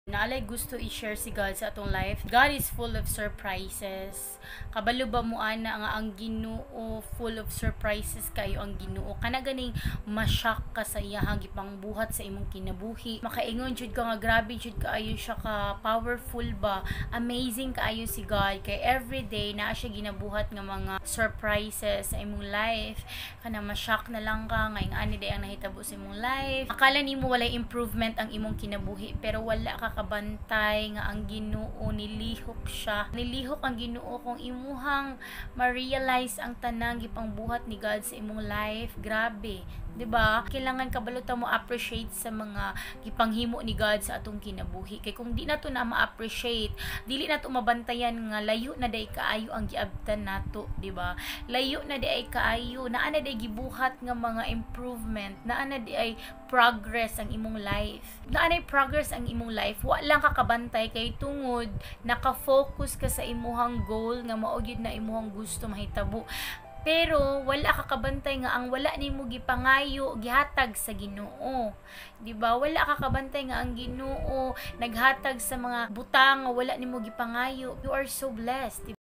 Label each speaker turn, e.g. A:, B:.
A: Naalay gusto i-share si God sa atong life. God is full of surprises. Kabalo ba mo ana nga ang Ginoo full of surprises kayo ang Ginoo. Kana ganing ma-shock ka sa iyahang gipang buhat sa imong kinabuhi. Makaingon jud ka nga grabe jud kaayo siya ka powerful ba. Amazing kaayo si God kay everyday naa siya ginabuhat nga mga surprises sa imong life. Kana ma-shock na lang ka nga ani day ang nahitabo sa imong life. Akala nimo walay improvement ang imong kinabuhi pero wala ka kabantay nga ang Ginoo nilihok siya. Nilihok ang Ginoo kung imuhang ma-realize ang tanang gipangbuhat ni God sa imong life. Grabe, 'di ba? Kailangan kabalutan mo appreciate sa mga gipanghimo ni God sa atong kinabuhi. Kay kung di nato na ma-appreciate, dili nato mabantayan nga layo na day kaayo ang giabtan nato, 'di ba? Layo na day kaayo, naa na day gibuhat nga mga improvement, naa na day progress ang imong life. Naa na progress ang imong life. Wa lang ka kabantay kay tungod naka-focus ka sa imuhang goal nga mao gyud na imuhang gusto mahitabo. Pero wala ka kabantay nga ang wala nimo gipangayo gihatag sa Ginoo. 'Di ba? Wala ka kabantay nga ang Ginoo naghatag sa mga butang nga wala nimo gipangayo. You are so blessed.